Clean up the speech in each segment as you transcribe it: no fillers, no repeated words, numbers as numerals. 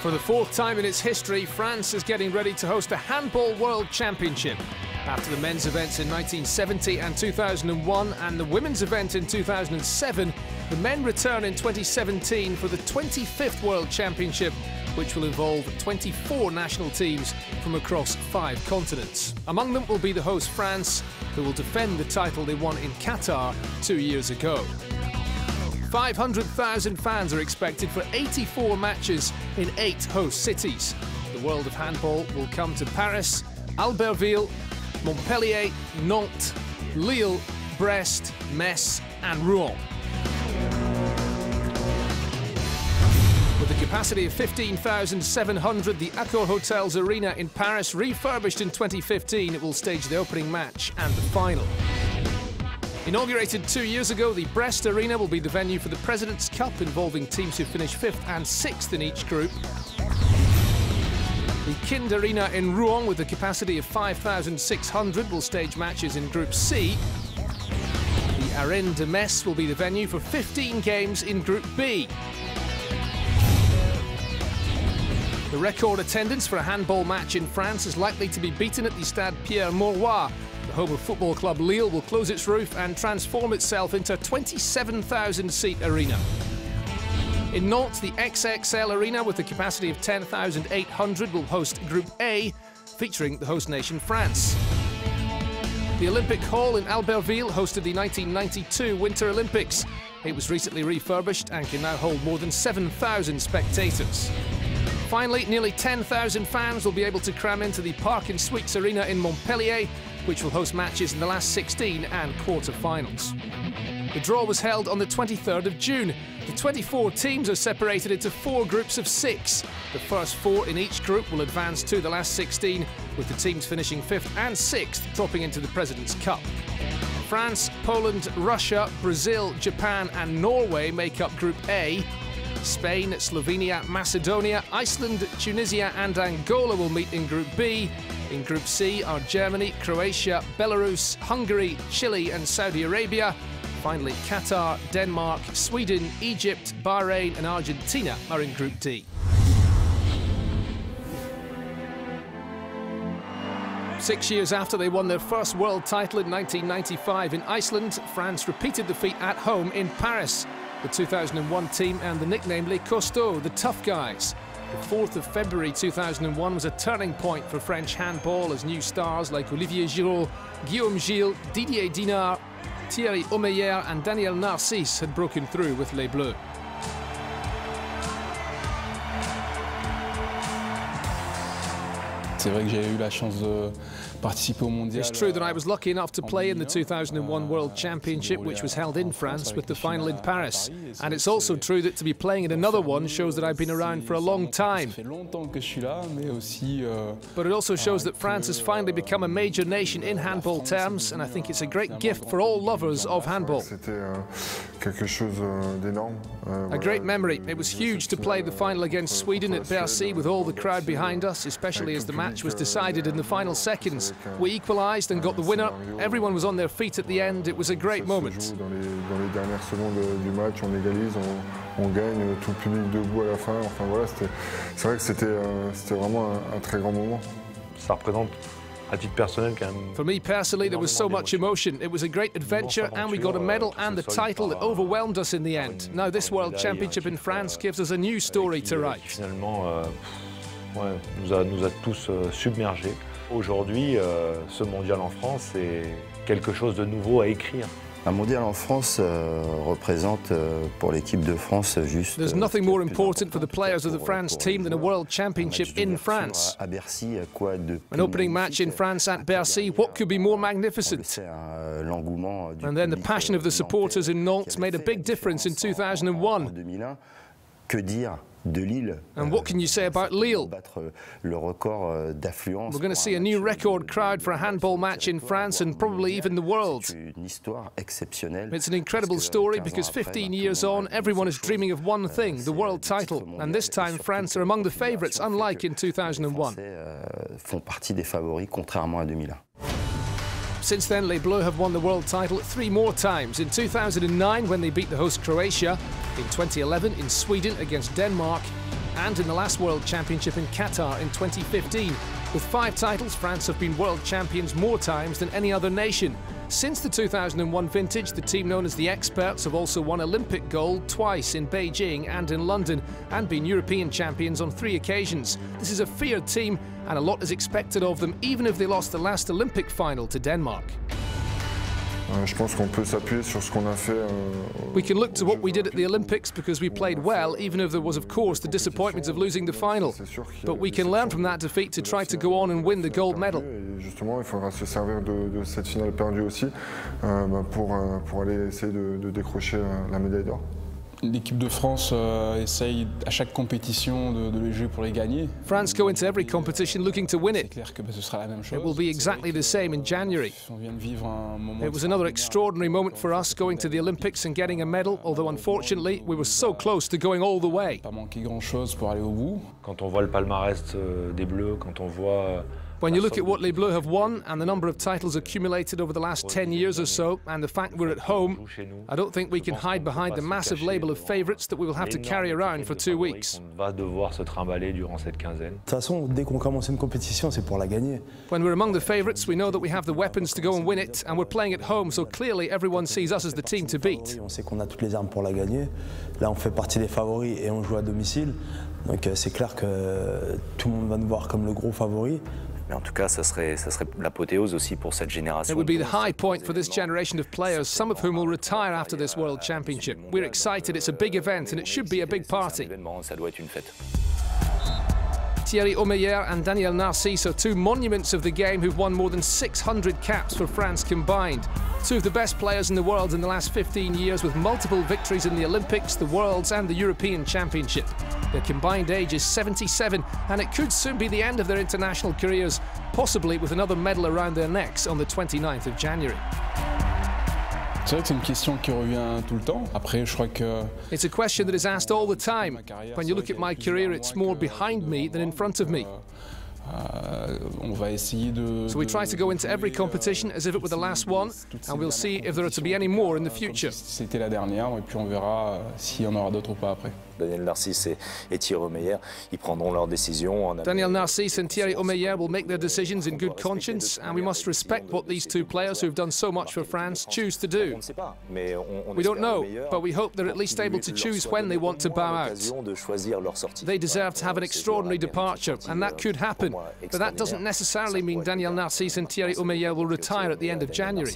For the fourth time in its history, France is getting ready to host a Handball World Championship. After the men's events in 1970 and 2001 and the women's event in 2007, the men return in 2017 for the 25th World Championship, which will involve 24 national teams from across 5 continents. Among them will be the host France, who will defend the title they won in Qatar 2 years ago. 500,000 fans are expected for 84 matches in 8 host cities. The world of handball will come to Paris, Albertville, Montpellier, Nantes, Lille, Brest, Metz and Rouen. With a capacity of 15,700, the Accor Hotels Arena in Paris, refurbished in 2015, it will stage the opening match and the final. Inaugurated 2 years ago, the Brest Arena will be the venue for the President's Cup, involving teams who finish 5th and 6th in each group. The Kind Arena in Rouen, with a capacity of 5,600, will stage matches in Group C. The Arène de Metz will be the venue for 15 games in Group B. The record attendance for a handball match in France is likely to be beaten at the Stade Pierre-Mauroy. The home of football club Lille will close its roof and transform itself into a 27,000-seat arena. In Nantes, the XXL Arena, with a capacity of 10,800, will host Group A, featuring the host nation France. The Olympic Hall in Albertville hosted the 1992 Winter Olympics. It was recently refurbished and can now hold more than 7,000 spectators. Finally, nearly 10,000 fans will be able to cram into the Parc and Suites Arena in Montpellier, which will host matches in the last 16 and quarter-finals. The draw was held on the 23rd of June. The 24 teams are separated into 4 groups of 6. The first 4 in each group will advance to the last 16, with the teams finishing 5th and 6th, dropping into the President's Cup. France, Poland, Russia, Brazil, Japan and Norway make up Group A. Spain, Slovenia, Macedonia, Iceland, Tunisia and Angola will meet in Group B. In Group C are Germany, Croatia, Belarus, Hungary, Chile and Saudi Arabia. Finally, Qatar, Denmark, Sweden, Egypt, Bahrain and Argentina are in Group D. Six years after they won their first world title in 1995 in Iceland, France repeated the feat at home in Paris. The 2001 team and the nickname Les Costauds, the tough guys. The 4th of February 2001 was a turning point for French handball, as new stars like Olivier Giroud, Guillaume Gilles, Didier Dinard, Thierry Omeyer and Daniel Narcisse had broken through with Les Bleus. C'est vrai que j'ai eu la chance de participer au mondial. It's true that I was lucky enough to play in the 2001 World Championship, which was held in France, with the final in Paris. And it's also true that to be playing in another one shows that I've been around for a long time. But it also shows that France has finally become a major nation in handball terms, and I think it's a great gift for all lovers of handball. A great memory. It was huge to play the final against Sweden at Bercy with all the crowd behind us, especially as the match was decided in the final seconds. We equalised and got the winner. Everyone was on their feet at the end. It was a great moment. Dans les dernières secondes du match, on égalise, on gagne, tout le public debout à la fin. Enfin voilà, c'est vrai que c'était vraiment un très grand moment. Ça représente à titre personnel quand même. For me personally, there was so much emotion. It was a great adventure and we got a medal and the title that overwhelmed us in the end. Now this World Championship in France gives us a new story to write. Finalement, nous a tous submergés. Aujourd'hui, ce mondial en France, c'est quelque chose de nouveau à écrire. Un mondial en France représente pour l'équipe de France juste. There's nothing more important for the players of the France team than a World Championship in France. An opening match in France at Bercy, what could be more magnificent? And then the passion of the supporters in Nantes made a big difference in 2001. And what can you say about Lille? We're going to see a new record crowd for a handball match in France and probably even the world. It's an incredible story because 15 years on, everyone is dreaming of one thing, the world title. And this time France are among the favourites, unlike in 2001. Since then, Les Bleus have won the world title 3 more times. In 2009, when they beat the host Croatia, in 2011 in Sweden against Denmark, and in the last World Championship in Qatar in 2015. With 5 titles, France have been world champions more times than any other nation. Since the 2001 vintage, the team known as the Experts have also won Olympic gold twice in Beijing and in London, and been European champions on 3 occasions. This is a feared team, and a lot is expected of them, even if they lost the last Olympic final to Denmark. Je pense qu'on peut s'appuyer sur ce qu'on a fait. We can look to what we did at the Olympics because we played well, even if there was, of course, the disappointment of losing the final. But we can learn from that defeat to try to go on and win the gold medal. Justement, il faudra se servir de cette finale perdue aussi pour aller essayer de décrocher la médaille d'or. L'équipe de France essaye à chaque compétition de les jouer pour les gagner. France go into every competition looking to win it. C'est clair que ce sera la même chose. It will be exactly the same in January. On vient de vivre un moment. It was another extraordinary moment for us going to the Olympics and getting a medal, although unfortunately we were so close to going all the way. Pas manqué grand-chose pour aller au bout. Quand on voit le palmarès des Bleus, quand on voit When you look at what Les Bleus have won and the number of titles accumulated over the last 10 years or so, and the fact we're at home, I don't think we can hide behind the massive label of favourites that we will have to carry around for 2 weeks. On va devoir se trimballer durant cette quinzaine. De toute façon, dès qu'on commence une compétition, c'est pour la gagner. When we're among the favourites, we know that we have the weapons to go and win it, and we're playing at home, so clearly everyone sees us as the team to beat. On sait qu'on a toutes les armes pour la gagner. Là, on fait partie des favoris et on joue à domicile. Donc c'est clair que tout le monde va nous voir comme le gros favori. Mais en tout cas, ça serait l'apothéose aussi pour cette génération. It would be the high point for this generation of players, some of whom will retire after this World Championship. We're excited, it's a big event and it should be a big party. Ça doit être une fête. Thierry Omeyer and Daniel Narcisse are 2 monuments of the game who've won more than 600 caps for France combined. 2 of the best players in the world in the last 15 years, with multiple victories in the Olympics, the Worlds and the European Championship. Their combined age is 77, and it could soon be the end of their international careers, possibly with another medal around their necks on the 29th of January. C'est vrai que c'est une question qui revient tout le temps. Après, je crois que it's a question that is asked all the time. When you look at my career, it's more behind me than in front of me. on va essayer de. So we try to go into every competition as if it were the last one, and we'll see if there are to be any more in the future. C'était la dernière, et puis on verra s'il y en aura d'autres ou pas après. Daniel Narcisse et Thierry Omeyer, ils prendront leurs décisions. Daniel Narcisse and Thierry Omeyer will make their decisions in good conscience, and we must respect what these 2 players who have done so much for France choose to do. We don't know, but we hope they're at least able to choose when they want to bow out. They deserve to have an extraordinary departure, and that could happen, but that doesn't necessarily mean Daniel Narcisse and Thierry Omeyer will retire at the end of January.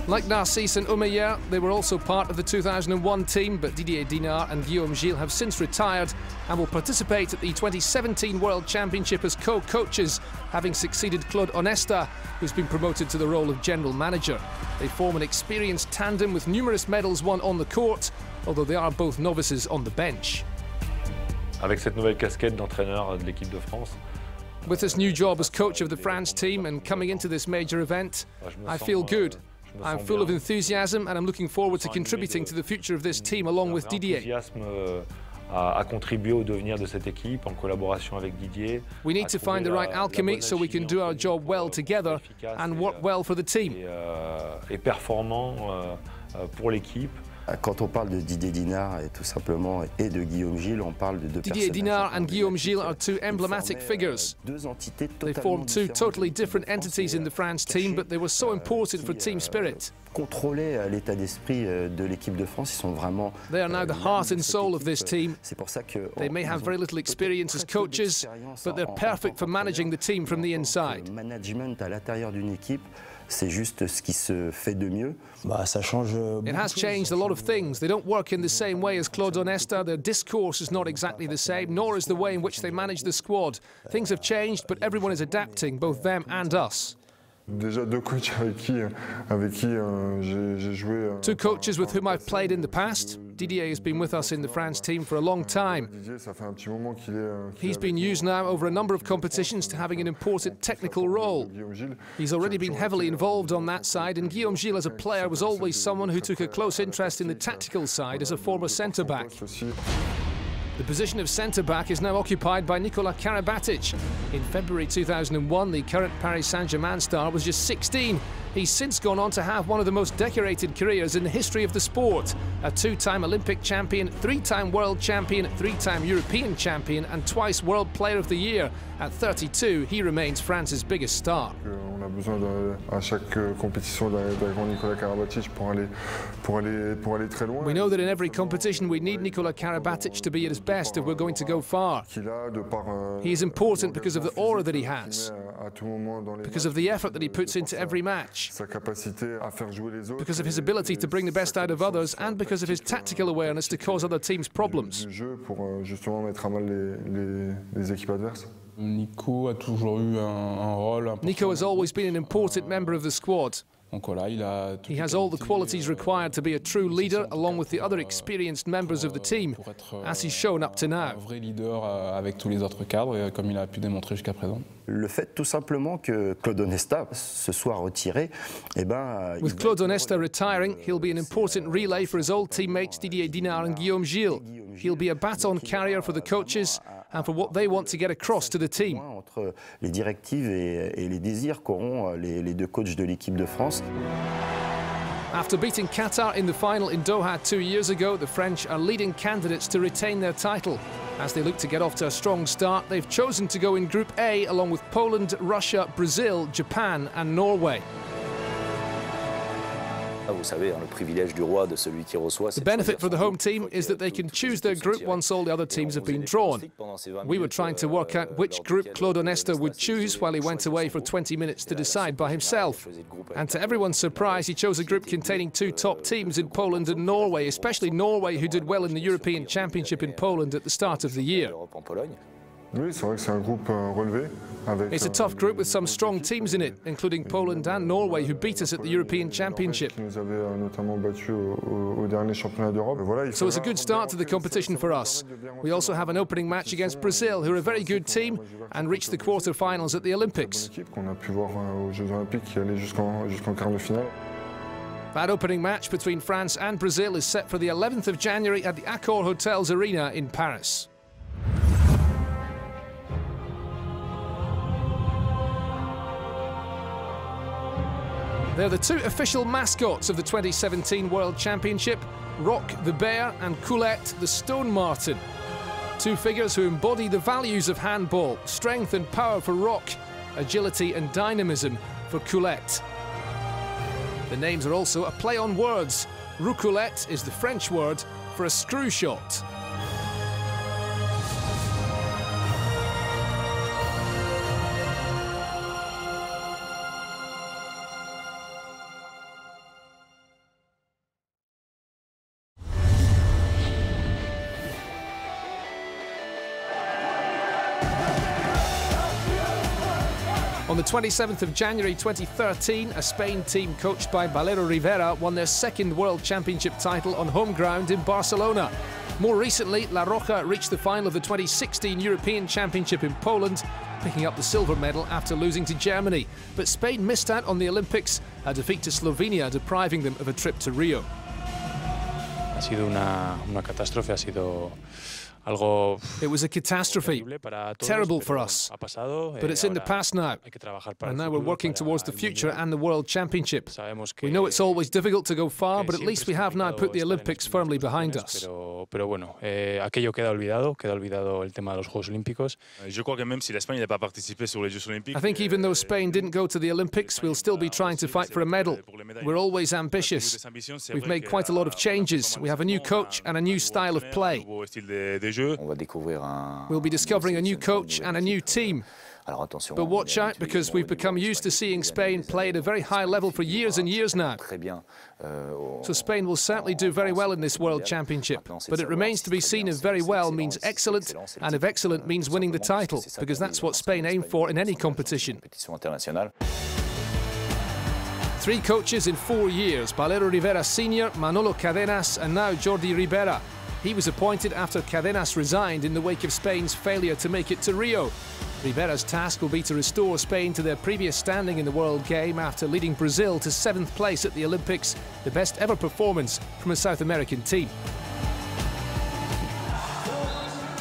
Like Narcisse and Omeyer, they were also part of the 2001 team, but Didier Dinard and Guillaume Gilles have since retired and will participate at the 2017 World Championship as co-coaches, having succeeded Claude Onesta, who's been promoted to the role of general manager. They form an experienced tandem with numerous medals won on the court, although they are both novices on the bench. Avec cette nouvelle casquette d'entraîneur de l'équipe de France, with this new job as coach of the France team and coming into this major event, I feel good. I'm full of enthusiasm and I'm looking forward to contributing to the future of this team along with Didier. À contribuer au devenir de cette équipe en collaboration avec Didier. We need to find the right alchemy so we can do our job well together and work well for the team. Et performant pour l'équipe. Quand on parle de Didier Dinard et tout simplement et de Guillaume Gilles, on parle de 2 Didier Dinard and Guillaume Gilles are 2 emblematic figures. They formed 2 totally different entities in the France team, but they were so important for team spirit. Contrôler l'état d'esprit de l'équipe de France, ils sont vraiment. They are now the heart and soul of this team. C'est pour ça que they may have very little experience as coaches, but they're perfect for managing the team from the inside. Management à l'intérieur d'une équipe, c'est juste ce qui se fait de mieux. Bah, ça change. It has changed a lot of things. They don't work in the same way as Claude Onesta. Their discourse is not exactly the same, nor is the way in which they manage the squad. Things have changed, but everyone is adapting, both them and us. Déjà 2 coachs avec qui j'ai joué. 2 coaches with whom I've played in the past. Didier has been with us in the France team for a long time. He's been used now over a number of competitions to having an important technical role. He's already been heavily involved on that side, and Guillaume Gilles as a player was always someone who took a close interest in the tactical side as a former centre-back. The position of centre-back is now occupied by Nikola Karabatic. In February 2001, the current Paris Saint-Germain star was just 16, He's since gone on to have one of the most decorated careers in the history of the sport. A two-time Olympic champion, three-time world champion, three-time European champion and twice World Player of the Year. At 32, he remains France's biggest star. On a besoin à chaque compétition d'un grand Nicolas Karabatic pour aller très loin. We know that in every competition we need Nikola Karabatic to be at his best if we're going to go far. He is important because of the aura that he has, because of the effort that he puts into every match, because of his ability to bring the best out of others, and because of his tactical awareness to cause other teams problems. Nico a toujours eu un rôle important. Nico has always been an important member of the squad. He has all the qualities required to be a true leader, along with the other experienced members of the team, as he's shown up to now. Un vrai leader avec tous les autres cadres, comme il a pu démontrer jusqu'à présent. Le fait tout simplement que Claude Onesta se soit retiré, With Claude Onesta retiring, he'll be an important relay for his old teammates Didier Dinard and Guillaume Gilles. He'll be a baton carrier for the coaches and for what they want to get across to the team. Entre les directives et les désirs qu'auront les deux coachs de l'équipe de France. After beating Qatar in the final in Doha 2 years ago, the French are leading candidates to retain their title. As they look to get off to a strong start, they've chosen to go in Group A along with Poland, Russia, Brazil, Japan and Norway. The benefit for the home team is that they can choose their group once all the other teams have been drawn. We were trying to work out which group Claude Onesta would choose while he went away for 20 minutes to decide by himself. And to everyone's surprise, he chose a group containing two top teams in Poland and Norway, especially Norway, who did well in the European Championship in Poland at the start of the year. It's a tough group with some strong teams in it, including Poland and Norway, who beat us at the European Championship. So it's a good start to the competition for us. We also have an opening match against Brazil, who are a very good team and reached the quarter-finals at the Olympics. That opening match between France and Brazil is set for the 11th of January at the Accor Hotels Arena in Paris. They're the two official mascots of the 2017 World Championship, Rock the Bear and Coulette the Stone Martin. Two figures who embody the values of handball, strength and power for Rock, agility and dynamism for Coulette. The names are also a play on words. Roucoulette is the French word for a screw shot. On the 27th of January 2013, a Spain team coached by Valero Rivera won their second World Championship title on home ground in Barcelona. More recently, La Roja reached the final of the 2016 European Championship in Poland, picking up the silver medal after losing to Germany. But Spain missed out on the Olympics, a defeat to Slovenia depriving them of a trip to Rio. Ha sido una catástrofe, ha sido algo. It was a catastrophe, terrible for us, but it's in the past now, and now we're working towards the future and the World Championship. We know it's always difficult to go far, but at least we have now put the Olympics firmly behind us. Pero bueno, aquello queda olvidado el tema de los Juegos Olímpicos. I think even though Spain didn't go to the Olympics, we'll still be trying to fight for a medal. We're always ambitious. We've made quite a lot of changes. We have a new coach and a new style of play. We'll be discovering a new coach and a new team. But watch out, because we've become used to seeing Spain play at a very high level for years and years now. So Spain will certainly do very well in this World Championship. But it remains to be seen if very well means excellent, and if excellent means winning the title, because that's what Spain aim for in any competition. 3 coaches in 4 years: Valero Rivera Sr., Manolo Cadenas, and now Jordi Ribera. He was appointed after Cadenas resigned in the wake of Spain's failure to make it to Rio. Ribera's task will be to restore Spain to their previous standing in the World Game after leading Brazil to 7th place at the Olympics, the best ever performance from a South American team.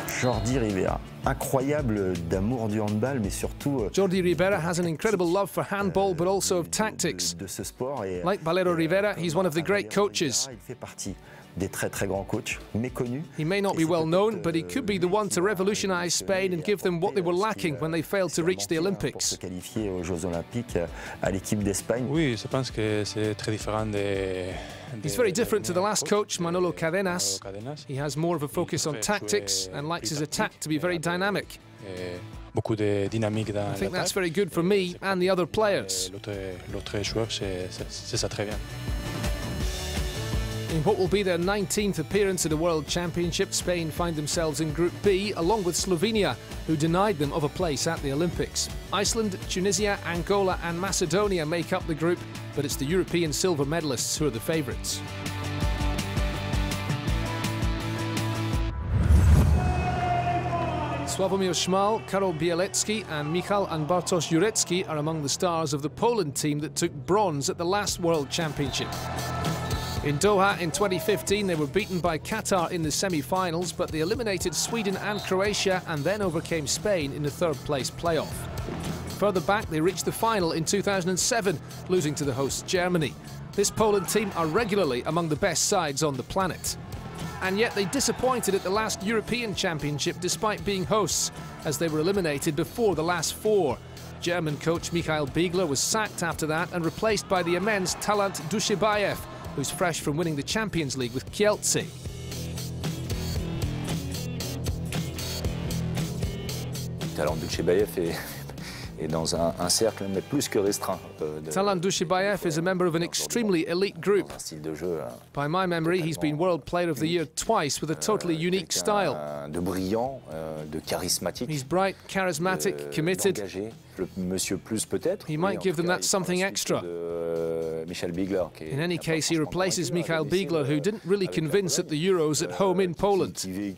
Jordi Ribera. incroyable d'amour du handball, mais surtout Jordi Ribera has an incredible love for handball, but also of tactics. de ce sport. Et, Like Valero Rivera, he's one of the great coaches. Il fait partie des très très grands coachs, méconnus. He may not be well known, but he could be the one to revolutionise Spain and give them what they were lacking when they failed to reach the Pour Olympics. se qualifier aux Jeux Olympiques à l'équipe d'Espagne. Oui, je pense que c'est très différent He's very different to the last coach, Manolo Cadenas. Cadenas. He has more of a focus on tactics and likes his attack to be very dynamic. Beaucoup de dynamique dans I think that's l'attaque. very good for me and the other players. L'autre joueur, c'est ça très bien. In what will be their 19th appearance at a World Championship, Spain find themselves in Group B, along with Slovenia, who denied them of a place at the Olympics. Iceland, Tunisia, Angola and Macedonia make up the group, but it's the European silver medalists who are the favourites. Sławomir Szmal, Karol Bielecki and Michal and Bartosz Jurecki are among the stars of the Poland team that took bronze at the last World Championship. In Doha in 2015, they were beaten by Qatar in the semi-finals, but they eliminated Sweden and Croatia and then overcame Spain in the third-place playoff. Further back, they reached the final in 2007, losing to the hosts Germany. This Poland team are regularly among the best sides on the planet. And yet they disappointed at the last European Championship despite being hosts, as they were eliminated before the last four. German coach Michael Biegler was sacked after that and replaced by the immense Talant Dushibayev, who's fresh from winning the Champions League with Kielce. Talant Dushibayev est dans un cercle, mais plus que restreint. Talant Dushibayev is a member of an extremely elite group. Un style de jeu. By my memory, he's been World Player of the Year twice with a totally unique style. De brillant, de charismatique. He's bright, charismatic, committed. Engagé. Le monsieur plus peut-être. He might give them that something extra. In any case, he replaces Michael Biegler, who didn't really convince at the Euros at home in Poland. He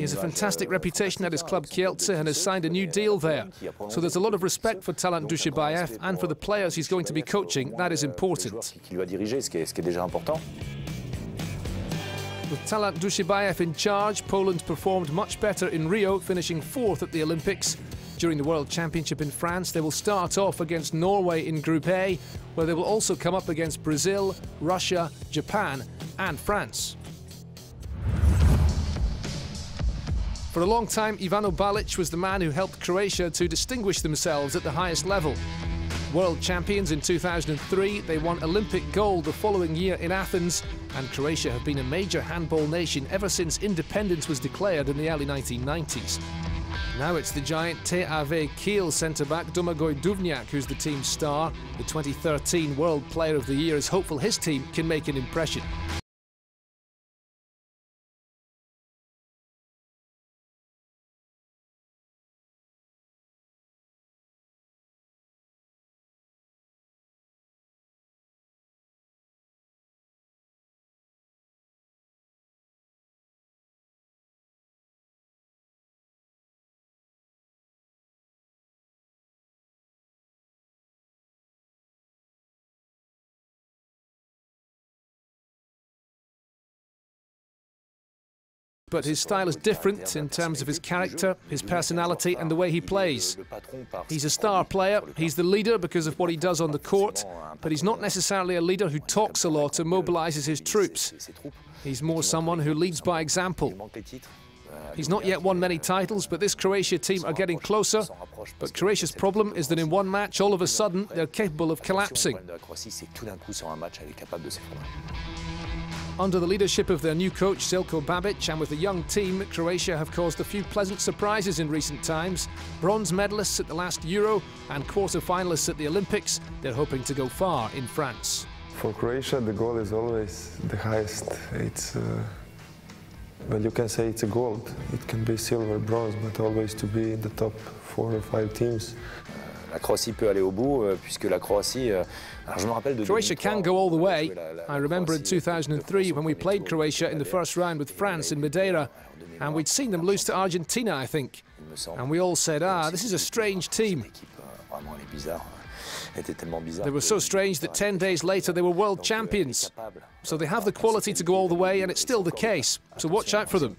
has a fantastic reputation at his club Kielce and has signed a new deal there. So there's a lot of respect for Talant Dushibayev, and for the players he's going to be coaching, that is important. With Talant Dushibayev in charge, Poland performed much better in Rio, finishing fourth at the Olympics. During the World Championship in France, they will start off against Norway in Group A, where they will also come up against Brazil, Russia, Japan and France. For a long time, Ivano Balic was the man who helped Croatia to distinguish themselves at the highest level. World champions in 2003, they won Olympic gold the following year in Athens, and Croatia have been a major handball nation ever since independence was declared in the early 1990s. Now it's the giant TAV Kiel centre-back Domagoj Duvniak who's the team's star. The 2013 World Player of the Year is hopeful his team can make an impression. But his style is different in terms of his character, his personality and the way he plays. He's a star player, he's the leader because of what he does on the court, but he's not necessarily a leader who talks a lot and mobilises his troops. He's more someone who leads by example. He's not yet won many titles, but this Croatia team are getting closer. But Croatia's problem is that in one match, all of a sudden, they're capable of collapsing. Under the leadership of their new coach, Željko Babic, and with a young team, Croatia have caused a few pleasant surprises in recent times. Bronze medalists at the last Euro and quarter-finalists at the Olympics, they're hoping to go far in France. For Croatia, the goal is always the highest. It's, well, you can say it's a gold. It can be silver, bronze, but always to be in the top 4 or 5 teams. La Croatie peut aller au bout puisque la Croatie. Alors je me rappelle de. Croatia can go all the way. I remember in 2003 when we played Croatia in the first round with France in Madeira, and we'd seen them lose to Argentina, I think. And we all said, this is a strange team. They were so strange that 10 days later they were world champions. So they have the quality to go all the way, and it's still the case. So watch out for them.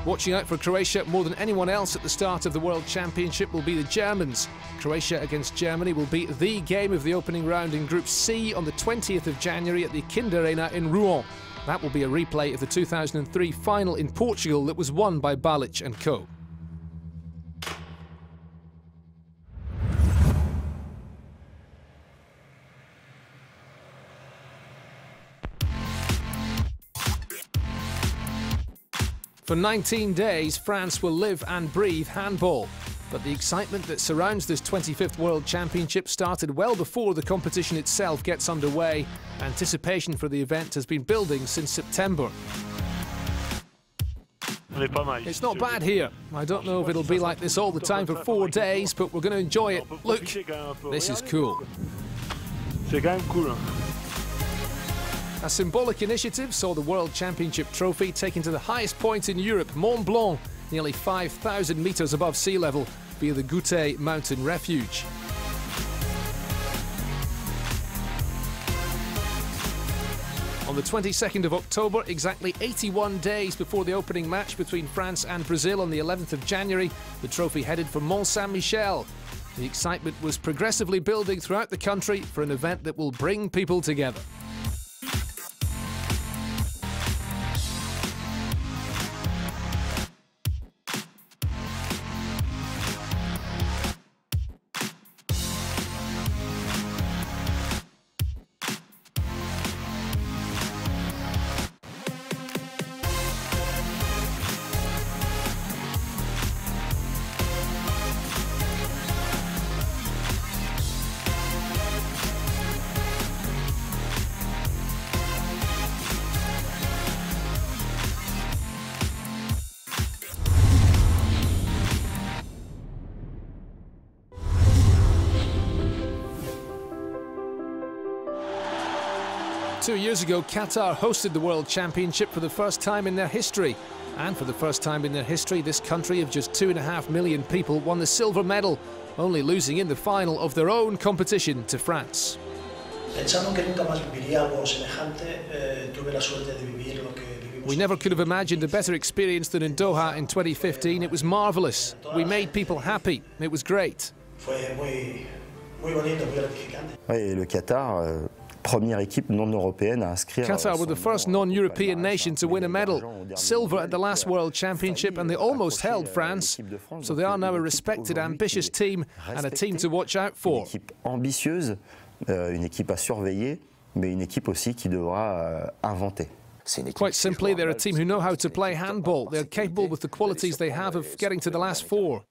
Watching out for Croatia more than anyone else at the start of the World Championship will be the Germans. Croatia against Germany will be the game of the opening round in Group C on the 20th of January at the Kind Arena in Rouen. That will be a replay of the 2003 final in Portugal that was won by Balic and co. For 19 days, France will live and breathe handball. But the excitement that surrounds this 25th World Championship started well before the competition itself gets underway. Anticipation for the event has been building since September. It's not bad here. I don't know if it'll be like this all the time for 4 days, but we're going to enjoy it. Look, this is cool. A symbolic initiative saw the World Championship trophy taken to the highest point in Europe, Mont Blanc, nearly 5,000 metres above sea level, via the Goûter mountain refuge. On the 22nd of October, exactly 81 days before the opening match between France and Brazil on the 11th of January, the trophy headed for Mont Saint-Michel. The excitement was progressively building throughout the country for an event that will bring people together. Two years ago, Qatar hosted the World Championship for the first time in their history. And for the first time in their history, this country of just 2.5 million people won the silver medal, only losing in the final of their own competition to France. We never could have imagined a better experience than in Doha in 2015. It was marvellous. We made people happy. It was great. Qatar were the first non-European nation to win a medal. Silver at the last World Championship, and they almost held France. So they are now a respected, ambitious team and a team to watch out for. Ambitieuse, une équipe à surveiller, mais une équipe aussi qui devra inventer. Quite simply, they're a team who know how to play handball. They're capable with the qualities they have of getting to the last four.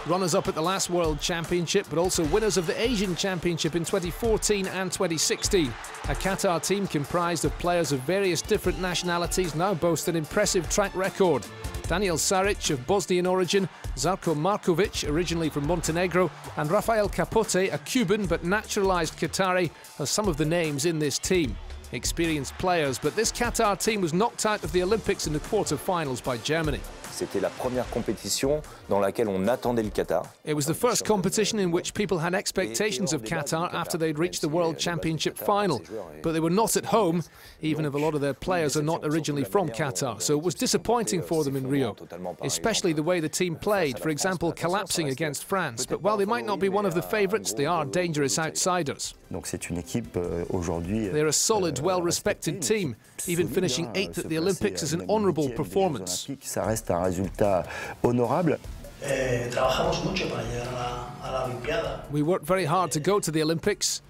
Runners-up at the last World Championship, but also winners of the Asian Championship in 2014 and 2016. A Qatar team comprised of players of various different nationalities now boast an impressive track record. Daniel Saric of Bosnian origin, Zarko Markovic, originally from Montenegro, and Rafael Capote, a Cuban but naturalised Qatari, are some of the names in this team. Experienced players, but this Qatar team was knocked out of the Olympics in the quarter-finals by Germany. C'était la première compétition dans laquelle on attendait le Qatar. It was the first competition in which people had expectations of Qatar after they'd reached the World Championship final. But they were not at home, even if a lot of their players are not originally from Qatar. So it was disappointing for them in Rio, especially the way the team played, for example, collapsing against France. But while they might not be one of the favourites, they are dangerous outsiders. They're a solid, well-respected team, even finishing 8th at the Olympics is an honourable performance. We worked very hard to go to the Olympics.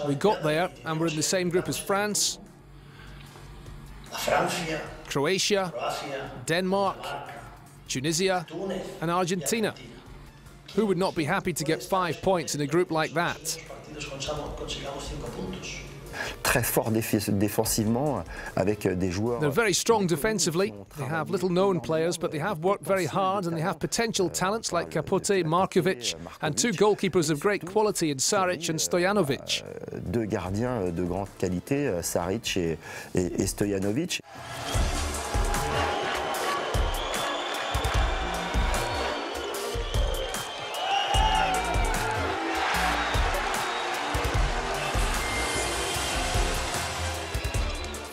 We got there and we're in the same group as France, Croatia, Denmark, Tunisia and Argentina. Who would not be happy to get 5 points in a group like that? Très fort défensivement avec des joueurs. They're very strong defensively. They have little-known players, but they have worked very hard and they have potential talents like Capote, Markovic, and two goalkeepers of great quality in Saric and Stojanovic. Deux gardiens de grande qualité, Saric et Stojanovic.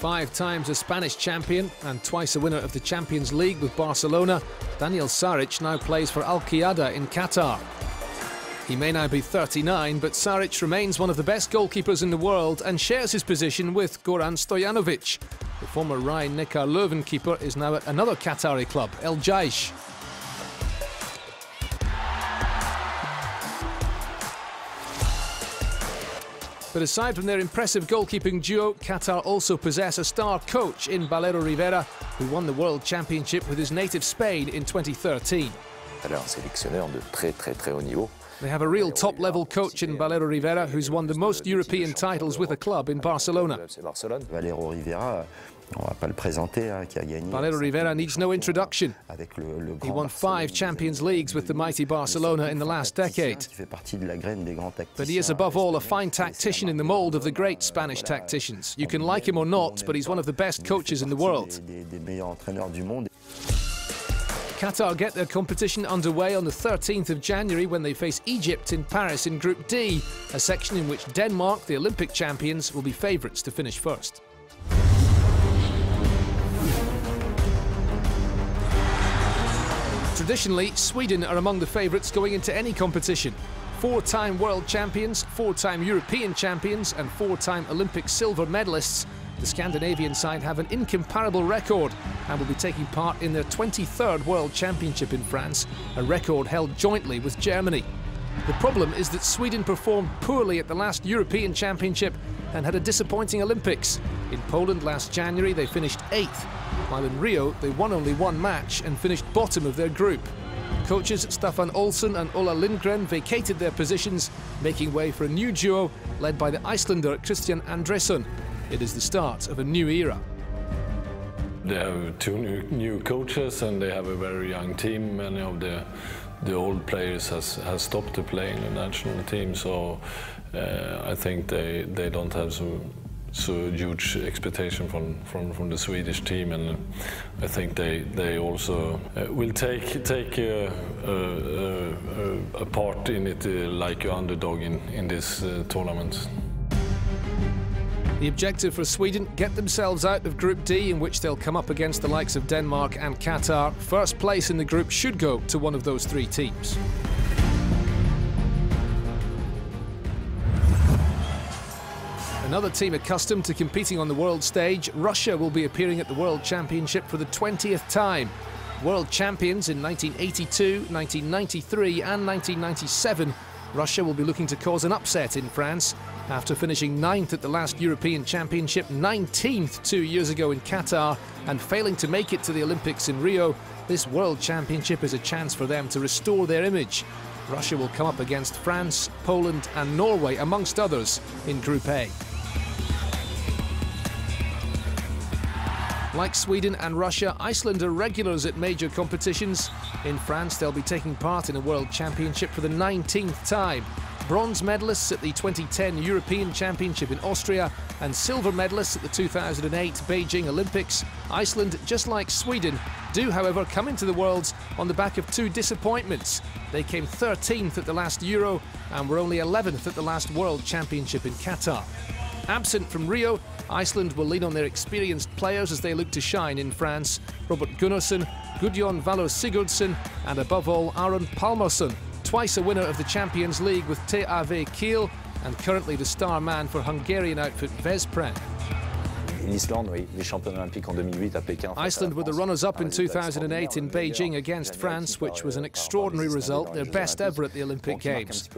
5 times a Spanish champion and twice a winner of the Champions League with Barcelona, Daniel Saric now plays for Al-Qiyada in Qatar. He may now be 39, but Saric remains one of the best goalkeepers in the world and shares his position with Goran Stojanovic. The former Rhein-Neckar Löwen keeper is now at another Qatari club, El Jaish. But aside from their impressive goalkeeping duo, Qatar also possess a star coach in Valero Rivera, who won the World Championship with his native Spain in 2013. They have a real top-level coach in Valero Rivera, who's won the most European titles with a club in Barcelona. Valero Rivera needs no introduction. He won 5 Champions Leagues with the mighty Barcelona in the last decade. But he is above all a fine tactician in the mould of the great Spanish tacticians. You can like him or not, but he's one of the best coaches in the world. Qatar get their competition underway on the 13th of January when they face Egypt in Paris in Group D, a section in which Denmark, the Olympic champions, will be favourites to finish first. Traditionally, Sweden are among the favourites going into any competition. 4-time world champions, 4-time European champions and 4-time Olympic silver medalists, the Scandinavian side have an incomparable record and will be taking part in their 23rd World Championship in France, a record held jointly with Germany. The problem is that Sweden performed poorly at the last European Championship and had a disappointing Olympics. In Poland last January they finished 8th, while in Rio they won only 1 match and finished bottom of their group. Coaches Staffan Olsson and Ola Lindgren vacated their positions, making way for a new duo led by the Icelander Christian Andresson. It is the start of a new era. They have 2 new coaches and they have a very young team. Many of the old players has stopped to play in the national team, so I think they don't have so huge expectation from the Swedish team, and I think they also will take a part in it like an underdog in this tournament. The objective for Sweden, get themselves out of Group D, in which they'll come up against the likes of Denmark and Qatar. First place in the group should go to one of those 3 teams. Another team accustomed to competing on the world stage, Russia will be appearing at the World Championship for the 20th time. World champions in 1982, 1993 and 1997, Russia will be looking to cause an upset in France. After finishing 9th at the last European Championship, 19th 2 years ago in Qatar, and failing to make it to the Olympics in Rio, this World Championship is a chance for them to restore their image. Russia will come up against France, Poland and Norway, amongst others, in Group A. Like Sweden and Russia, Iceland are regulars at major competitions. In France, they'll be taking part in a World Championship for the 19th time. Bronze medalists at the 2010 European Championship in Austria and silver medalists at the 2008 Beijing Olympics, Iceland, just like Sweden, do however come into the Worlds on the back of 2 disappointments. They came 13th at the last Euro and were only 11th at the last World Championship in Qatar. Absent from Rio, Iceland will lean on their experienced players as they look to shine in France. Robert Gunnarsson, Gudjon Valur Sigurdsson and above all Aron Pálmarsson, twice a winner of the Champions League with TAV Kiel and currently the star man for Hungarian outfit Veszprém. Iceland were the runners-up in 2008 in Beijing against France, which was an extraordinary result, their best ever at the Olympic Games.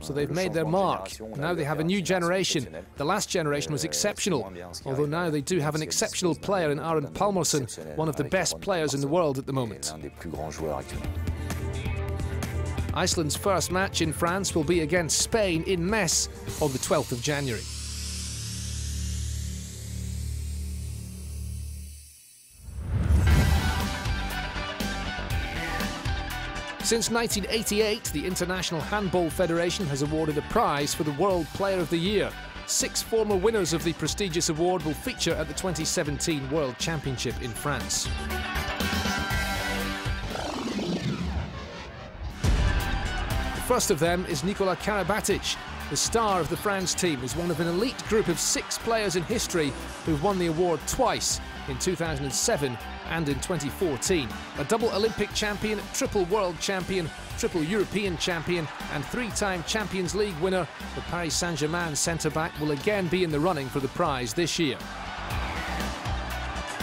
So they've made their mark. Now they have a new generation. The last generation was exceptional, although now they do have an exceptional player in Aron Pálmarsson, one of the best players in the world at the moment. Iceland's first match in France will be against Spain in Metz on the 12th of January. Since 1988, the International Handball Federation has awarded a prize for the World Player of the Year. 6 former winners of the prestigious award will feature at the 2017 World Championship in France. The first of them is Nikola Karabatic. The The star of the France team is one of an elite group of 6 players in history who've won the award twice, in 2007 and in 2014. A double Olympic champion, triple world champion, triple European champion and 3-time Champions League winner, the Paris Saint-Germain centre-back will again be in the running for the prize this year.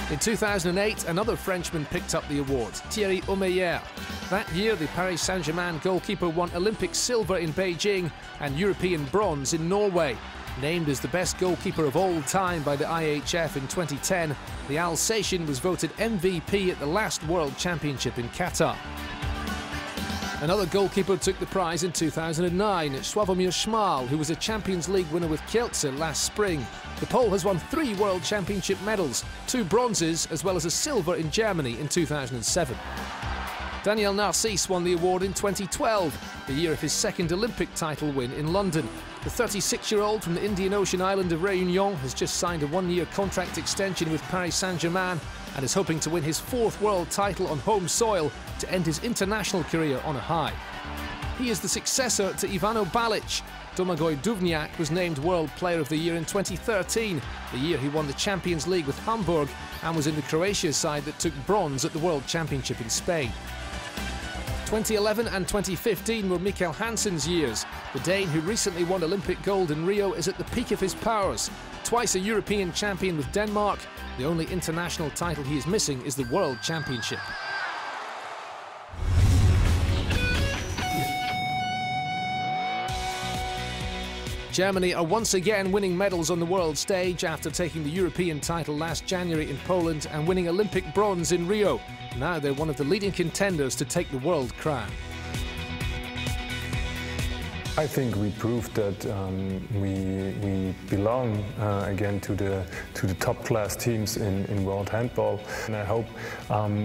In 2008, another Frenchman picked up the award, Thierry Omeyer. That year, the Paris Saint-Germain goalkeeper won Olympic silver in Beijing and European bronze in Norway. Named as the best goalkeeper of all time by the IHF in 2010, the Alsatian was voted MVP at the last World Championship in Qatar. Another goalkeeper took the prize in 2009, Sławomir Szmal, who was a Champions League winner with Kielce last spring. The Pole has won 3 World Championship medals, 2 bronzes, as well as a silver in Germany in 2007. Daniel Narcisse won the award in 2012, the year of his second Olympic title win in London. The 36-year-old from the Indian Ocean island of Réunion has just signed a 1-year contract extension with Paris Saint-Germain and is hoping to win his 4th world title on home soil to end his international career on a high. He is the successor to Ivano Balic. Domagoj Duvniak was named World Player of the Year in 2013, the year he won the Champions League with Hamburg and was in the Croatia side that took bronze at the World Championship in Spain. 2011 and 2015 were Mikkel Hansen's years. The Dane, who recently won Olympic gold in Rio, is at the peak of his powers. Twice a European champion with Denmark, the only international title he is missing is the World Championship. Germany are once again winning medals on the world stage after taking the European title last January in Poland and winning Olympic bronze in Rio. Now they're one of the leading contenders to take the world crown. I think we proved that we belong again to the top class teams in world handball, and I hope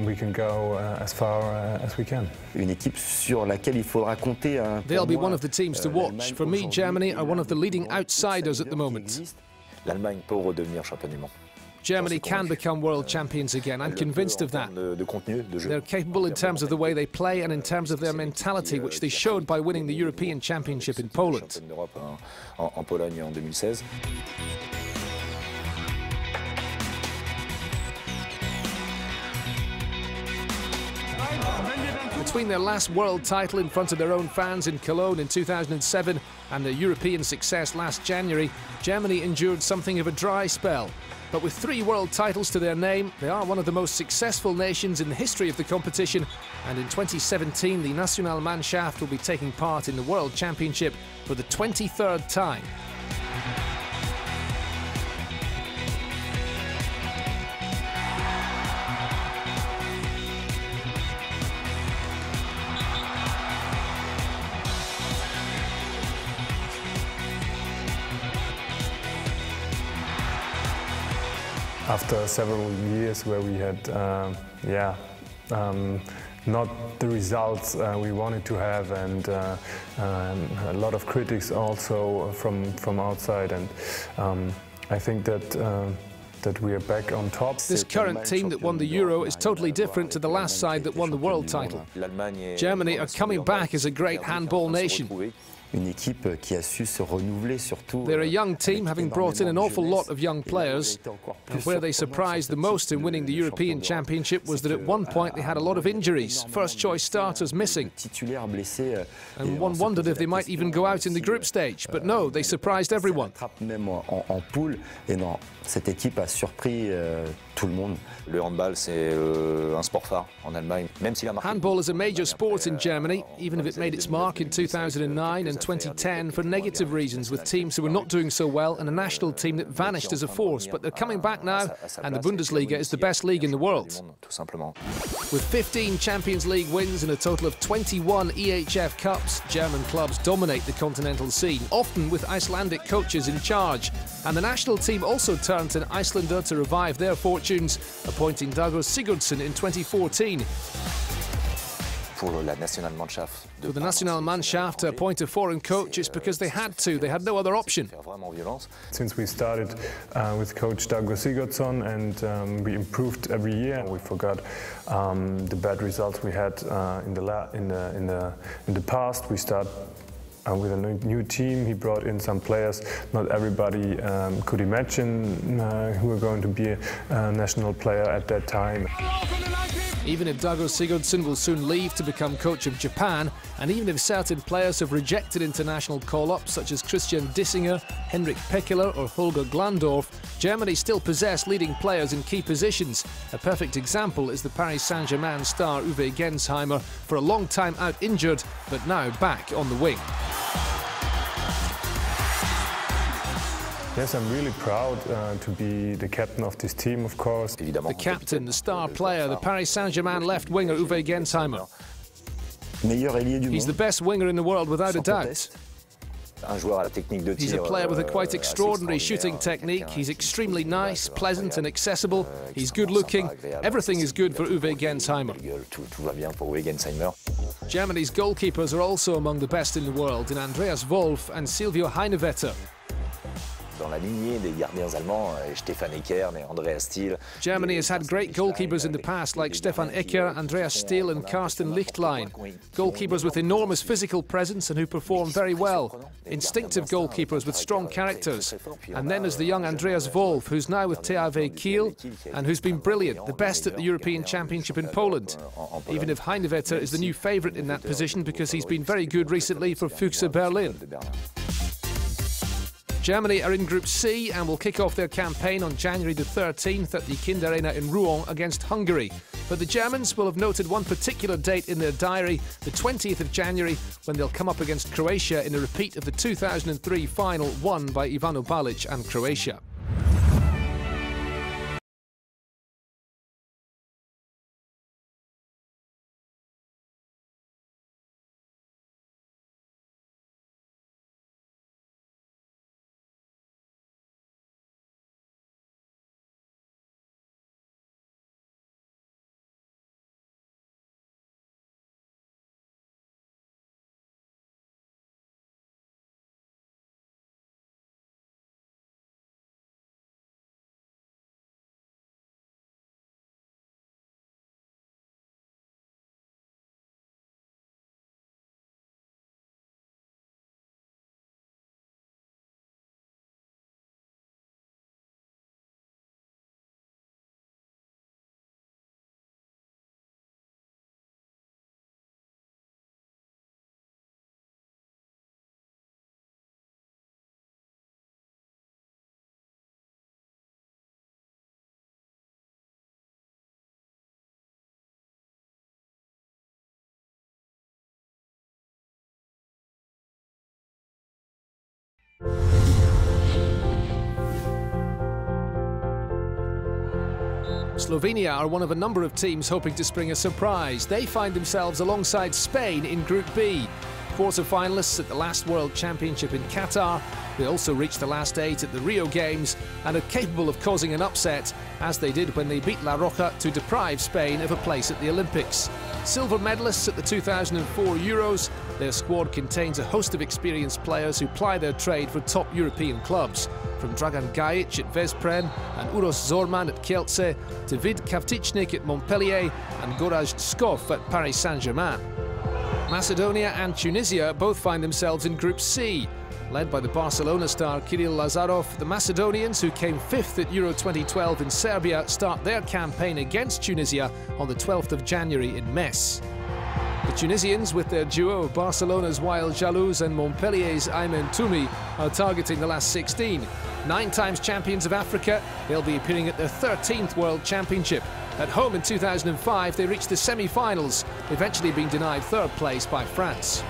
we can go as far as we can. Une équipe sur laquelle il faudra compter. They'll be one of the teams to watch. For me, Germany are one of the leading outsiders at the moment. L'Allemagne peut redevenir champion du monde. Germany can become world champions again. I'm convinced of that. They're capable in terms of the way they play and in terms of their mentality, which they showed by winning the European Championship in Poland. En Pologne en 2016. Between their last world title in front of their own fans in Cologne in 2007 and their European success last January, Germany endured something of a dry spell. But with 3 world titles to their name, they are one of the most successful nations in the history of the competition, and in 2017 the Nationalmannschaft will be taking part in the World Championship for the 23rd time. After several years where we had, not the results we wanted to have, and a lot of critics also from outside, and I think that we are back on top. This current team that won the Euro is totally different to the last side that won the world title. Germany are coming back as a great handball nation. Une équipe qui a su se renouveler surtout. They're a young team, having brought in an awful lot of young players. And where they surprised the most in winning the European Championship was that at one point they had a lot of injuries, first-choice starters missing. And one wondered if they might even go out in the group stage. But no, they surprised everyone. Cette équipe a surpris tout le monde. Le handball, c'est un sport phare en Allemagne, même s'il a marqué. Handball is a major sport in Germany, even if it made its mark in 2009 and 2010 for negative reasons, with teams who were not doing so well and a national team that vanished as a force. But they're coming back now, and the Bundesliga is the best league in the world. With 15 Champions League wins and a total of 21 EHF Cups, German clubs dominate the continental scene, often with Icelandic coaches in charge. And the national team also turned to an Icelander to revive their fortunes, appointing Douglas Sigurdsson in 2014. For the Nationalmannschaft to appoint a foreign coach, it's because they had to. They had no other option. Since we started with coach Douglas Sigurdsson, and we improved every year, we forgot the bad results we had in the past. We start with a new team. He brought in some players not everybody could imagine who were going to be a national player at that time. Even if Dago Sigurdsson will soon leave to become coach of Japan, and even if certain players have rejected international call-ups such as Christian Dissinger, Henrik Pekeler or Holger Glandorf, Germany still possess leading players in key positions. A perfect example is the Paris Saint-Germain star Uwe Gensheimer, for a long time out injured, but now back on the wing. Yes, I'm really proud to be the captain of this team, of course. The captain, the star player, the Paris Saint-Germain left winger Uwe Gensheimer. He's the best winger in the world without a doubt. He's a player with a quite extraordinary shooting technique. He's extremely nice, pleasant and accessible. He's good looking. Everything is good for Uwe Gensheimer. Germany's goalkeepers are also among the best in the world in Andreas Wolf and Silvio Heinevetter. Germany has had great goalkeepers in the past like Stefan Ecker, Andreas Stiel and Carsten Lichtlein. Goalkeepers with enormous physical presence and who perform very well. Instinctive goalkeepers with strong characters. And then there's the young Andreas Wolf, who's now with THW Kiel and who's been brilliant, the best at the European Championship in Poland. Even if Heinevetter is the new favourite in that position because he's been very good recently for Füchse Berlin. Germany are in Group C and will kick off their campaign on January the 13th at the Kind Arena in Rouen against Hungary. But the Germans will have noted one particular date in their diary, the 20th of January, when they'll come up against Croatia in a repeat of the 2003 final won by Ivano Balic and Croatia. Slovenia are one of a number of teams hoping to spring a surprise. They find themselves alongside Spain in Group B. Quarter-finalists at the last World Championship in Qatar. They also reached the last 8 at the Rio Games and are capable of causing an upset, as they did when they beat La Roja to deprive Spain of a place at the Olympics. Silver medalists at the 2004 Euros, their squad contains a host of experienced players who ply their trade for top European clubs. From Dragan Gajic at Veszprém and Uroš Zorman at Kielce to Vid Kavtičnik at Montpellier and Gorazd Skov at Paris Saint-Germain. Macedonia and Tunisia both find themselves in Group C. Led by the Barcelona star Kiril Lazarov, the Macedonians, who came 5th at Euro 2012 in Serbia, start their campaign against Tunisia on the 12th of January in Metz. The Tunisians, with their duo of Barcelona's Wael Jalouz and Montpellier's Aymen Toumi, are targeting the last 16. 9 times champions of Africa, they'll be appearing at their 13th World Championship. At home in 2005, they reached the semi-finals, eventually being denied 3rd place by France.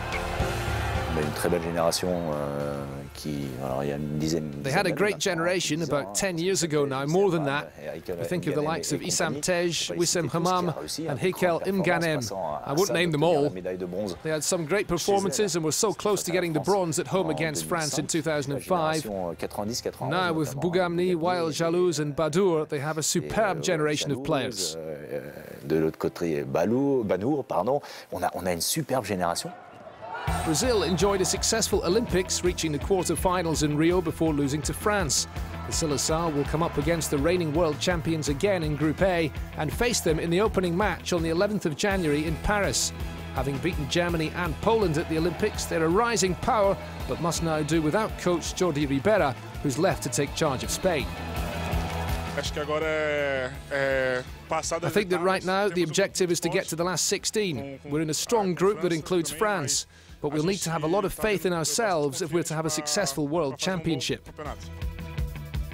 They had a great generation about 10 years ago now, more than that. I think of the likes of Issam Tej, Wissam Hamam and Hekel Imganem. I won't name them all. They had some great performances and were so close to getting the bronze at home against France in 2005. Now with Bougamni, Wael Jalouz and Badour, they have a superb generation of players. Brazil enjoyed a successful Olympics, reaching the quarter-finals in Rio before losing to France. The Seleção will come up against the reigning world champions again in Group A and face them in the opening match on the 11th of January in Paris. Having beaten Germany and Poland at the Olympics, they're a rising power, but must now do without coach Jordi Ribera, who's left to take charge of Spain. I think that right now the objective is to get to the last 16. We're in a strong group that includes France, but we'll need to have a lot of faith in ourselves if we're to have a successful World Championship.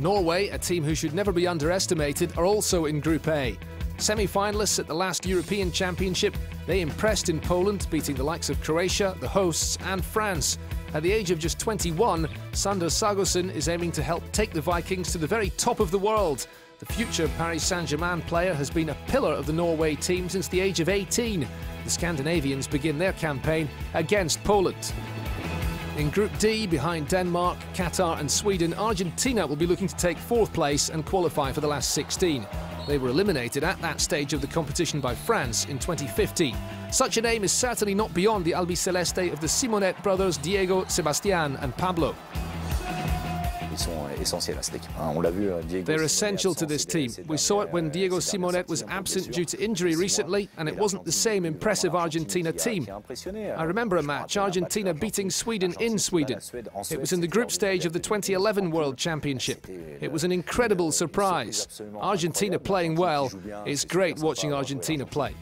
Norway, a team who should never be underestimated, are also in Group A. Semi-finalists at the last European Championship, they impressed in Poland, beating the likes of Croatia, the hosts, and France. At the age of just 21, Sander Sargosen is aiming to help take the Vikings to the very top of the world. The future Paris Saint-Germain player has been a pillar of the Norway team since the age of 18. The Scandinavians begin their campaign against Poland. In Group D, behind Denmark, Qatar and Sweden, Argentina will be looking to take 4th place and qualify for the last 16. They were eliminated at that stage of the competition by France in 2015. Such an aim is certainly not beyond the albiceleste of the Simonet brothers Diego, Sebastian and Pablo. They're essential to this team. We saw it when Diego Simonet was absent due to injury recently, and it wasn't the same impressive Argentina team. I remember a match, Argentina beating Sweden in Sweden. It was in the group stage of the 2011 World Championship. It was an incredible surprise. Argentina playing well. It's great watching Argentina play.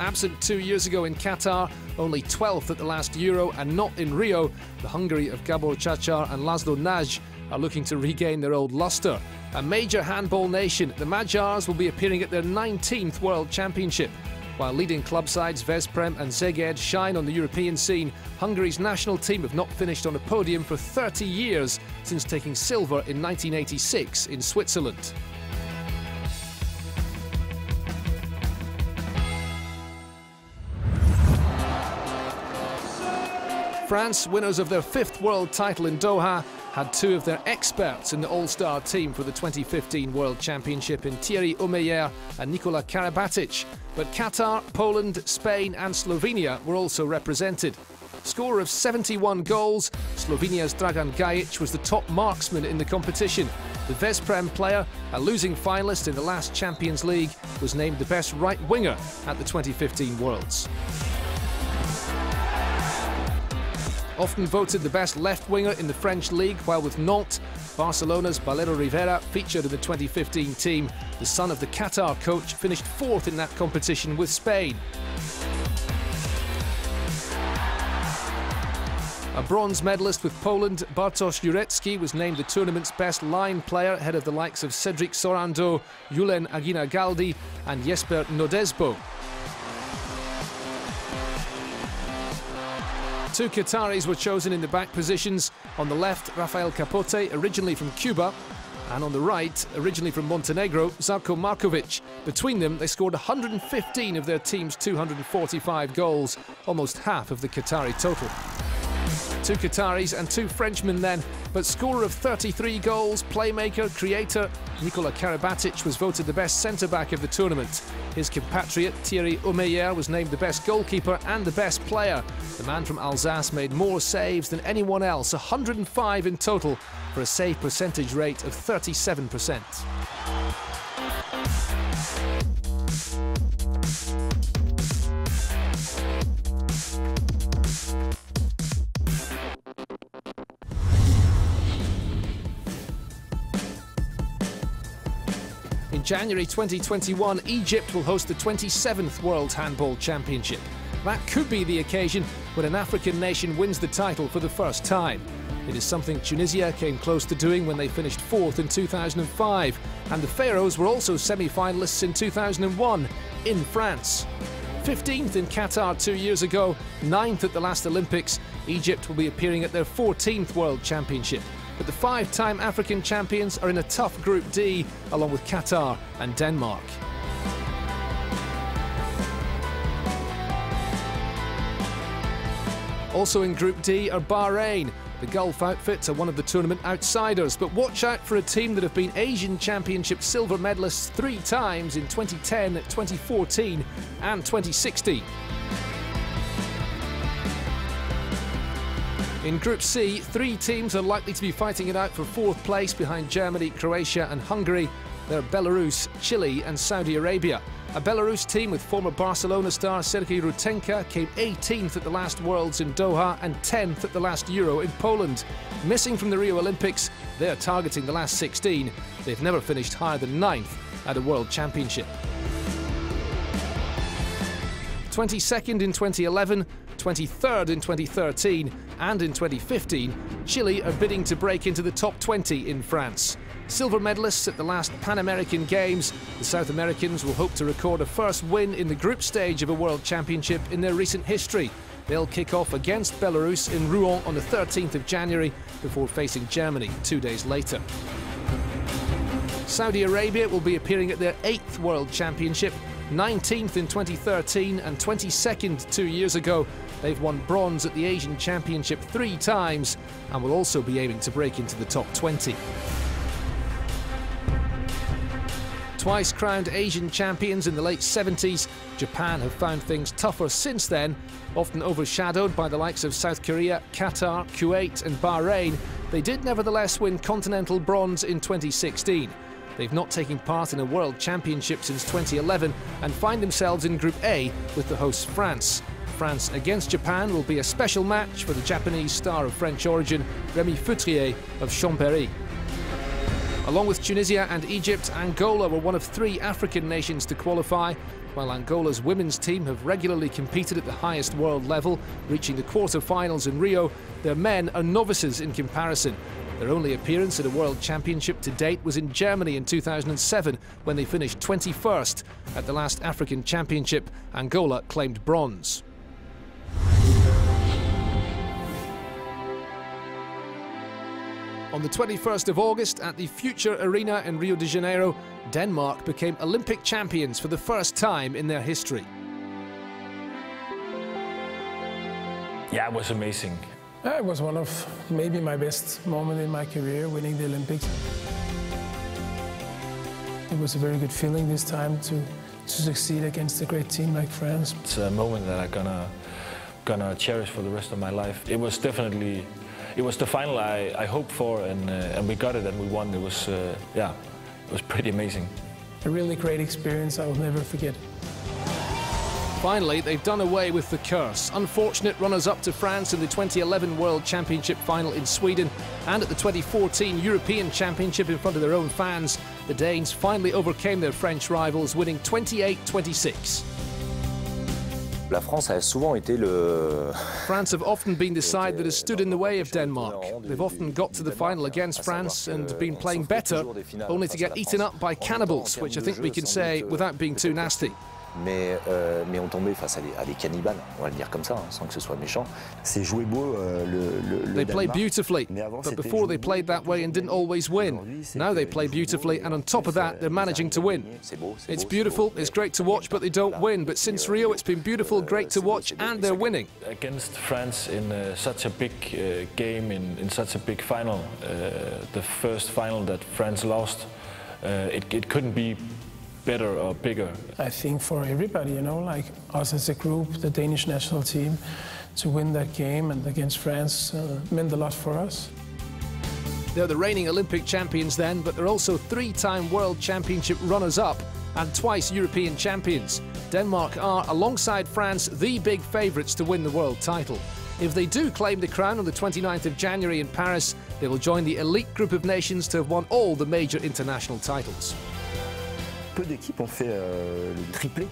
Absent 2 years ago in Qatar, only 12th at the last Euro and not in Rio, the Hungary of Gabor Čačar and Laszlo Nagy are looking to regain their old lustre. A major handball nation, the Magyars will be appearing at their 19th World Championship. While leading club sides Veszprém and Szeged shine on the European scene, Hungary's national team have not finished on a podium for 30 years, since taking silver in 1986 in Switzerland. France, winners of their 5th world title in Doha, had 2 of their experts in the all-star team for the 2015 World Championship in Thierry Omeyer and Nikola Karabatic. But Qatar, Poland, Spain and Slovenia were also represented. Scorer of 71 goals, Slovenia's Dragan Gajic was the top marksman in the competition. The Veszprém player, a losing finalist in the last Champions League, was named the best right winger at the 2015 Worlds. Often voted the best left winger in the French league, while with Nantes, Barcelona's Balero Rivera featured in the 2015 team. The son of the Qatar coach finished 4th in that competition with Spain. A bronze medalist with Poland, Bartosz Jurecki was named the tournament's best line player ahead of the likes of Cedric Sorando, Julen Agina-Galdi and Jesper Nodesbo. 2 Qataris were chosen in the back positions. On the left, Rafael Capote, originally from Cuba, and on the right, originally from Montenegro, Žarko Markovic. Between them, they scored 115 of their team's 245 goals, almost half of the Qatari total. 2 Qataris and 2 Frenchmen then, but scorer of 33 goals, playmaker, creator, Nikola Karabatic was voted the best centre-back of the tournament. His compatriot Thierry Omeyer was named the best goalkeeper and the best player. The man from Alsace made more saves than anyone else, 105 in total, for a save percentage rate of 37%. In January 2021, Egypt will host the 27th World Handball Championship. That could be the occasion when an African nation wins the title for the first time. It is something Tunisia came close to doing when they finished 4th in 2005, and the Pharaohs were also semi-finalists in 2001 in France. 15th in Qatar 2 years ago, 9th at the last Olympics, Egypt will be appearing at their 14th World Championship. But the 5-time African champions are in a tough Group D, along with Qatar and Denmark. Also in Group D are Bahrain. The Gulf outfits are one of the tournament outsiders, but watch out for a team that have been Asian Championship silver medalists 3 times in 2010, 2014 and 2016. In Group C, 3 teams are likely to be fighting it out for 4th place behind Germany, Croatia and Hungary. They're Belarus, Chile and Saudi Arabia. A Belarus team with former Barcelona star Sergei Rutenka came 18th at the last Worlds in Doha and 10th at the last Euro in Poland. Missing from the Rio Olympics, they're targeting the last 16. They've never finished higher than 9th at a World Championship. 22nd in 2011, 23rd in 2013 and in 2015, Chile are bidding to break into the top 20 in France. Silver medalists at the last Pan American Games, the South Americans will hope to record a first win in the group stage of a World Championship in their recent history. They'll kick off against Belarus in Rouen on the 13th of January before facing Germany 2 days later. Saudi Arabia will be appearing at their 8th World Championship, 19th in 2013 and 22nd 2 years ago. They've won bronze at the Asian Championship 3 times and will also be aiming to break into the top 20. Twice crowned Asian champions in the late 70s, Japan have found things tougher since then. Often overshadowed by the likes of South Korea, Qatar, Kuwait and Bahrain, they did nevertheless win continental bronze in 2016. They've not taken part in a World Championship since 2011 and find themselves in Group A with the hosts France. France against Japan will be a special match for the Japanese star of French origin, Rémi Feutrier of Chambéry. Along with Tunisia and Egypt, Angola were one of 3 African nations to qualify. While Angola's women's team have regularly competed at the highest world level, reaching the quarter-finals in Rio, their men are novices in comparison. Their only appearance at a World Championship to date was in Germany in 2007, when they finished 21st. At the last African Championship, Angola claimed bronze. On the 21st of August at the Future Arena in Rio de Janeiro, Denmark became Olympic champions for the first time in their history. Yeah, it was amazing. It was one of maybe my best moments in my career, winning the Olympics. It was a very good feeling this time to succeed against a great team like France. It's a moment that I'm gonna cherish for the rest of my life. It was definitely, it was the final I hoped for, and we got it and we won. It was, yeah, it was pretty amazing. A really great experience I will never forget. Finally, they've done away with the curse. Unfortunate runners-up to France in the 2011 World Championship final in Sweden and at the 2014 European Championship in front of their own fans, the Danes finally overcame their French rivals, winning 28-26. La France a souvent été le... France have often been the side that has stood in the way of Denmark. They've often got to the final against France and been playing better, only to get eaten up by cannibals, which I think we can say without being too nasty. Mais on tombait face à des cannibales, on va le dire comme ça, sans que ce soit méchant. C'est joué beau, They play beautifully, but before they played that way and didn't always win. Now they play beautifully, and on top of that, they're managing to win. It's beautiful, it's great to watch, but they don't win. But since Rio, it's been beautiful, great to watch, and they're winning. Against France in such a big game, in such a big final, the first final that France lost, it couldn't be better or bigger. I think for everybody, you know, like us as a group, the Danish national team, to win that game and against France meant a lot for us. They're the reigning Olympic champions then, but they're also 3-time World Championship runners-up and twice European champions. Denmark are, alongside France, the big favourites to win the world title. If they do claim the crown on the 29th of January in Paris, they will join the elite group of nations to have won all the major international titles. Peu d'équipes ont fait le triplé.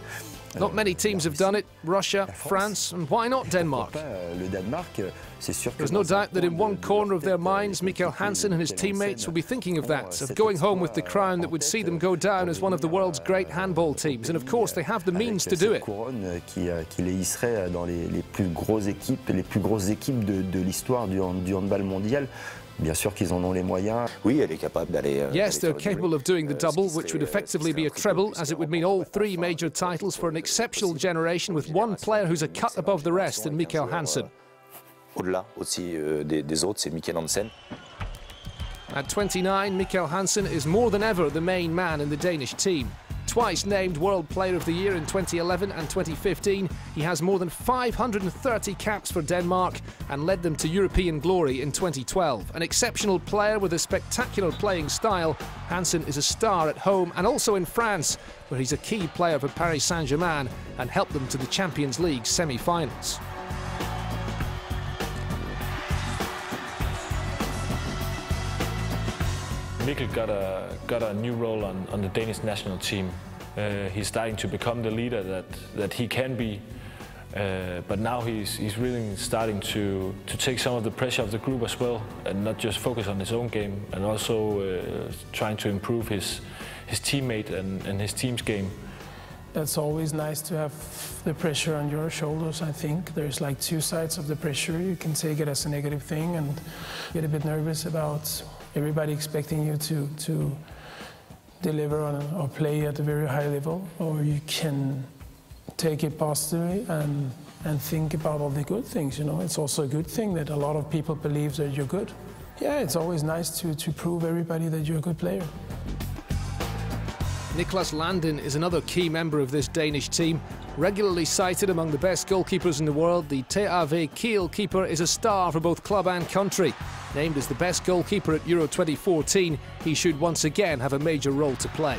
Not many teams have done it. Russia, France, and why not Denmark? There's no doubt that in one corner of their minds, Mikkel Hansen and his teammates will be thinking of that, of going home with the crown that would see them go down as one of the world's great handball teams. And of course, they have the means to do it. Qui les hisserait dans les plus grosses équipes de l'histoire du handball mondial. Bien sûr qu'ils en ont les moyens. Oui, elle est capable d'aller. Yes, they're capable of doing the double, which would effectively be a treble, as it would mean all 3 major titles for an exceptional generation with one player who's a cut above the rest in Mikkel Hansen. Au-delà aussi des autres, c'est Mikkel Hansen. At 29, Mikkel Hansen is more than ever the main man in the Danish team. Twice named World Player of the Year in 2011 and 2015, he has more than 530 caps for Denmark and led them to European glory in 2012. An exceptional player with a spectacular playing style, Hansen is a star at home and also in France, where he's a key player for Paris Saint-Germain and helped them to the Champions League semi-finals. Mikkel got a new role on the Danish national team. He's starting to become the leader that he can be, but now he's really starting to take some of the pressure of the group as well, and not just focus on his own game, and also trying to improve his teammate and his team's game. It's always nice to have the pressure on your shoulders, I think. There's like two sides of the pressure. You can take it as a negative thing and get a bit nervous about everybody expecting you to deliver on or play at a very high level, or you can take it positively and think about all the good things. You know, it's also a good thing that a lot of people believe that you're good. Yeah, it's always nice to prove everybody that you're a good player. Niklas Landin is another key member of this Danish team. Regularly cited among the best goalkeepers in the world, the TAV Kiel keeper is a star for both club and country. Named as the best goalkeeper at Euro 2014, he should once again have a major role to play.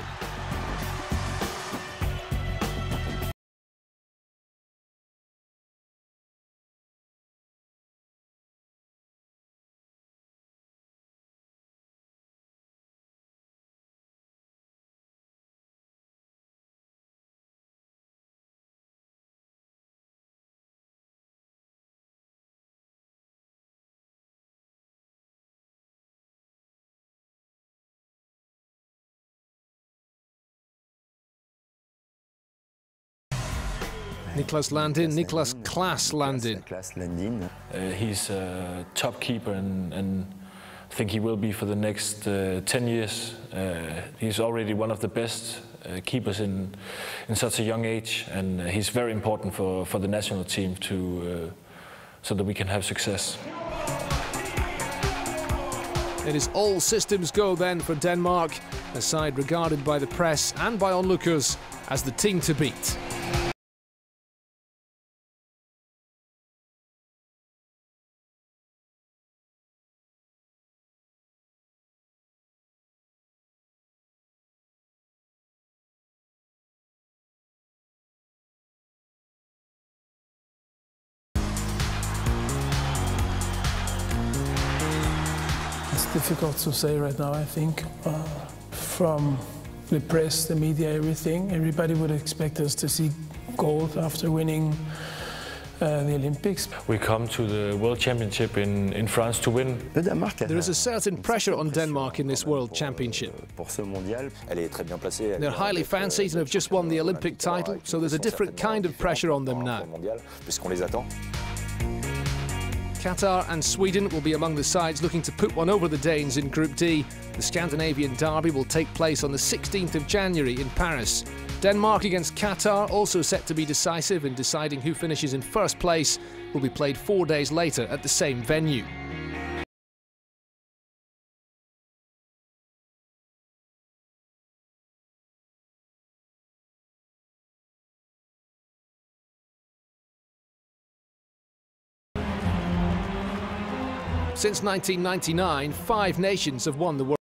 Niklas Landin, Niklas Klaas Landin. He's a top keeper and I think he will be for the next 10 years. He's already one of the best keepers in such a young age, and he's very important for the national team so that we can have success. It is all systems go then for Denmark, a side regarded by the press and by onlookers as the team to beat. It's difficult to say right now, I think. From the press, the media, everything, everybody would expect us to see gold after winning the Olympics. We come to the World Championship in France to win. There is a certain pressure on Denmark in this World Championship. They're highly fancied and have just won the Olympic title, so there's a different kind of pressure on them now. Qatar and Sweden will be among the sides looking to put one over the Danes in Group D. The Scandinavian derby will take place on the 16th of January in Paris. Denmark against Qatar, also set to be decisive in deciding who finishes in first place, will be played 4 days later at the same venue. Since 1999, 5 nations have won the World